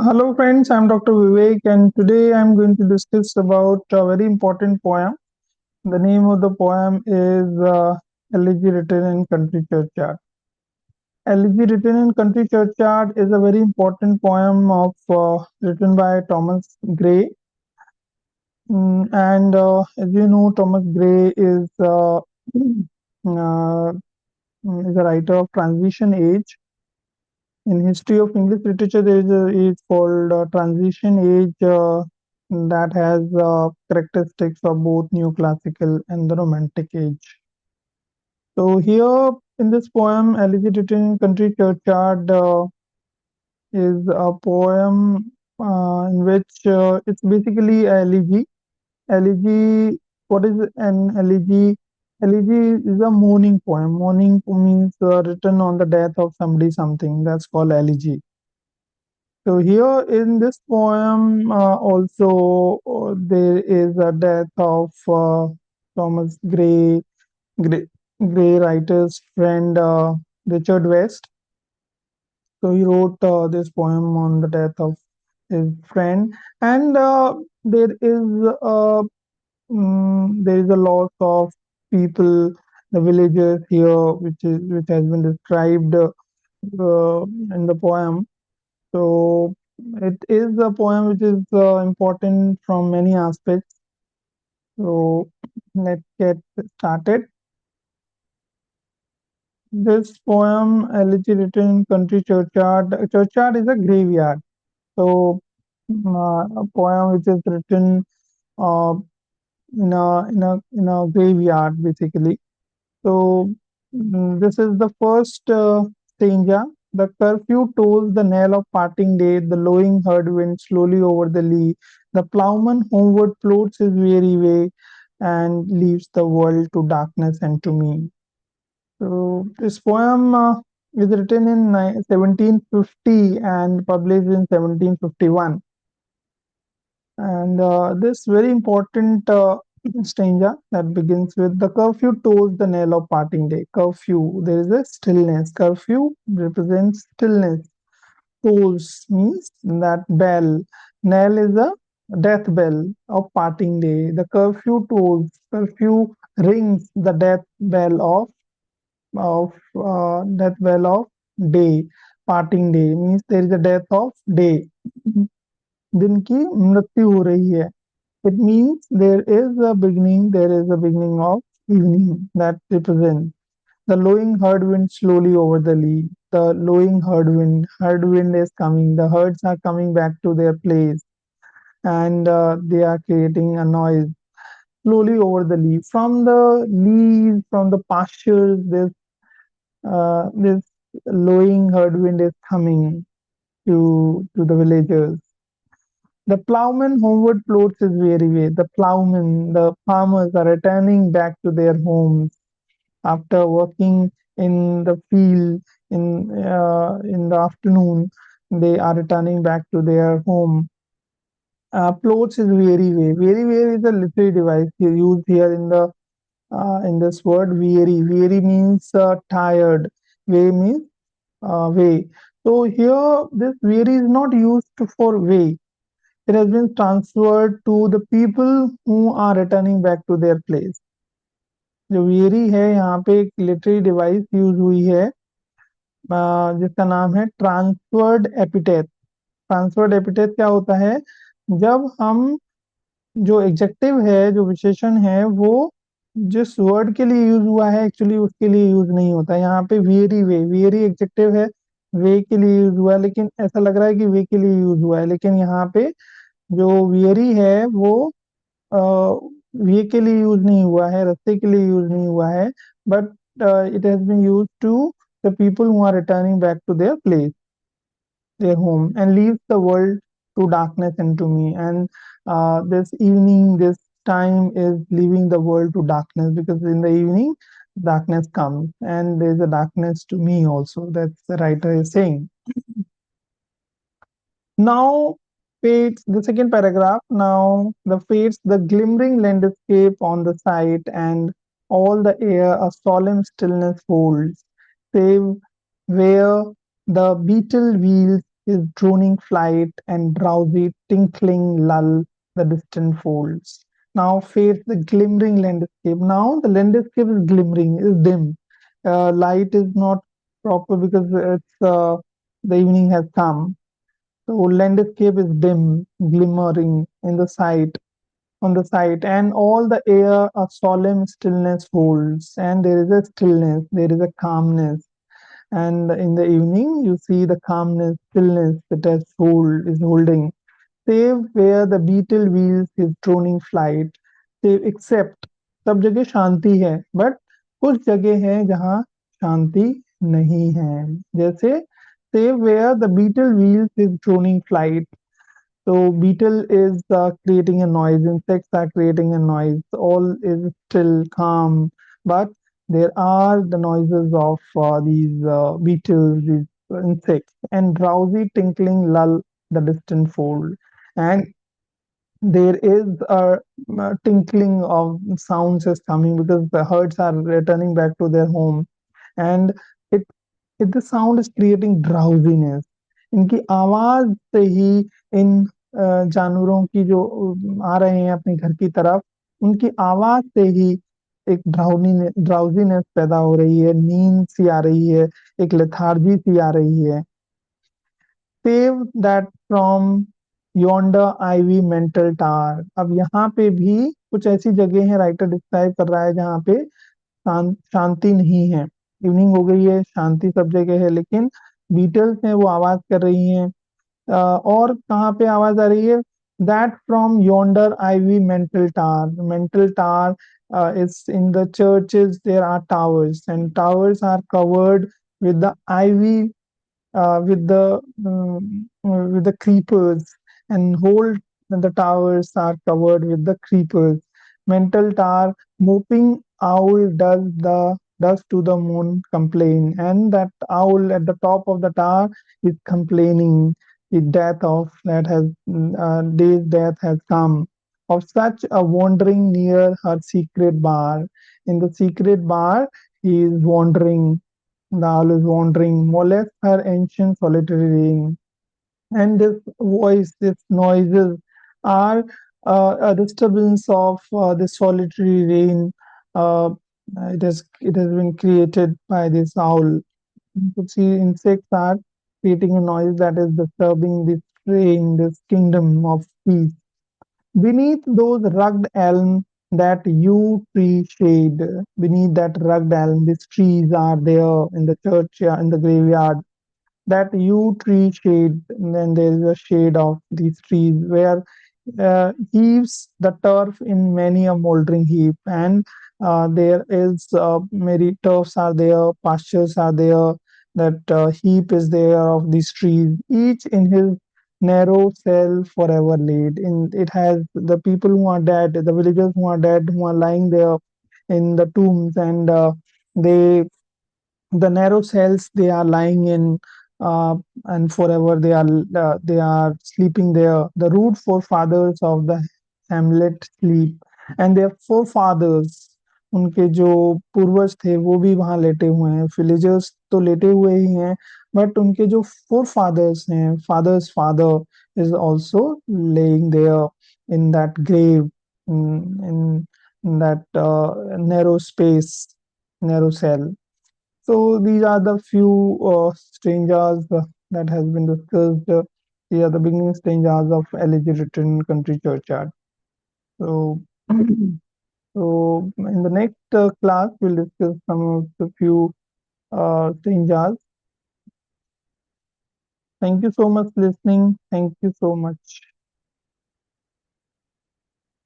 Hello friends, I'm Dr. Vivek and today I'm going to discuss about a very important poem. The name of the poem is Elegy written in country churchyard. Elegy written in country churchyard is a very important poem of written by Thomas Gray. And as you know, Thomas Gray uh, is a writer of transition age. In history of English literature, there is a age called transition age that has characteristics of both neoclassical and the romantic age. So here in this poem, Elegy written in country churchyard is a poem in which it's basically a elegy. Elegy, what is an elegy? Elegy is a mourning poem. Mourning means written on the death of somebody, something. That's called elegy. So here in this poem, also there is a death of Thomas Gray writer's friend Richard West. So he wrote this poem on the death of his friend, and there is there is a loss of people, the villagers here, which has been described in the poem. So it is a poem which is important from many aspects. So let's get started. This poem, Elegy written in country churchyard. Churchyard is a graveyard. So a poem which is written uh, in a graveyard basically. So this is the first stanza. The curfew tolls the knell of parting day. The lowing herd winds slowly over the lea. The ploughman homeward plods his weary way and leaves the world to darkness and to me. So this poem is written in 1750 and published in 1751. And this very important stanza that begins with the curfew tolls the knell of parting day. Curfew, there is a stillness. Curfew represents stillness. Tolls means that bell. Knell is a death bell of parting day. The curfew tolls. Curfew rings the death bell of day. Parting day means there is a death of day. दिन की मृत्यु हो रही है. It means there is a beginning of evening that represents the lowing herd wind slowly over the lea. The lowing herd wind is coming. The herds are coming back to their place and they are creating a noise slowly over the lea. From the leaves, from the pastures, this lowing herd wind is coming to the villagers. The plowman homeward plods his weary way. The plowmen, the farmers are returning back to their homes after working in the field in the afternoon. They are returning back to their home. Plods his weary way. Weary way is a literary device used here in this word weary. Weary means tired. Way means way. So here this weary is not used for way. It has been transferred to the people who are returning back to their place. जो weary है यहाँ पे एक literary device use हुई है जिसका नाम है ट्रांसफर्ड एपिथेट. ट्रांसफर्ड एपिथेट क्या होता है? जब हम जो एग्जेक्टिव है, जो विशेषण है, वो जिस वर्ड के लिए यूज हुआ है एक्चुअली उसके लिए यूज नहीं होता. यहाँ पे वेरी एग्जेक्टिव है, वे के लिए यूज हुआ है, लेकिन ऐसा लग रहा है कि वे के लिए यूज हुआ है, लेकिन यहाँ पे जो वियरी है वो वे के लिए यूज नहीं हुआ है, रास्ते के लिए यूज नहीं हुआ है, but it has been use to the people who are returning back to their place, their home, and leaves the world to darkness and to me. And this evening, this time is leaving the world to darkness, because in the evening darkness comes and there's a darkness to me also. That's the writer is saying. Now fades the second paragraph. Now the fades the glimmering landscape on the sight, and all the air a solemn stillness holds, save where the beetle wheels his droning flight, and drowsy tinkling lull the distant folds. Now face the glimmering landscape. Now the landscape is glimmering, is dim. Light is not proper because the evening has come. So landscape is dim, glimmering in the sight, on the sight, and all the air a solemn stillness holds, and there is a stillness, there is a calmness, and in the evening you see the calmness, stillness that is holding, save where the beetle wheels his droning flight, save except, सब जगह शांति है, but कुछ जगह है जहाँ शांति नहीं है, जैसे save where the beetle wheels his droning flight. So beetle is creating a noise, insects are creating a noise, all is still calm, but there are the noises of these beetles, these insects, and drowsy tinkling lull the distant fold. And there is a tinkling of sounds is coming because the herds are returning back to their home, and it the sound is creating drowsiness. इनकी आवाज से ही इन जानवरों की जो आ रहे हैं अपने घर की तरफ, उनकी आवाज से ही एक ड्राउजीनेस पैदा हो रही है, नींद सी आ रही है, एक लेथार्जी सी आ रही है. Save that from yonder ivy mantle tower. अब यहाँ पे भी कुछ ऐसी जगह है, राइटर डिस्क्राइब कर रहा है जहाँ पे शांति नहीं है. इवनिंग हो गई है, शांति सब जगह है, लेकिन बीटल्स हैं वो आवाज कर रही हैं. और कहाँ पे आवाज आ रही है? That from yonder ivy mantle tower. Mantle tower is in the churches there are towers, and towers are covered with the ivy, with the creepers, and whole the towers are covered with the creepers. Mental tower moping owl does to the moon complain, and that owl at the top of the tower is complaining the death of that has day's death has come of such a wandering near her secret bar. In the secret bar he is wandering, the owl is wandering, molests her ancient solitary reign. And this voice, this noises are a disturbance of the solitary reign. Uh, it has been created by this owl. You could see insects are creating a noise that is disturbing this reign, this kingdom of peace. Beneath those rugged elm that yew tree shade, beneath that rugged elm, these trees are there in the churchyard, in the graveyard. That yew tree shade, and then there is a shade of these trees where heaves the turf in many a moldering heap, and there is many turfs are there, pastures are there, that heap is there of these trees, each in his narrow cell forever laid. In it has the people who are dead, the villagers who are dead, who are lying there in the tombs, and they the narrow cells they are lying in, uh, and forever they are sleeping there. The rude forefathers of the hamlet sleep, and their forefathers, उनके जो पूर्वज थे वो भी वहां लेटे हुए हैं. विलेजर्स तो लेटे हुए ही हैं, बट उनके जो फोर फादर्स हैं, fathers father is also laying there in that grave, in that narrow space, narrow cell. So these are the few strangers that has been discussed. These are the beginning strangers of Elegy written in Country Churchyard. So, so in the next class, we'll discuss some of the few strangers. Thank you so much listening. Thank you so much.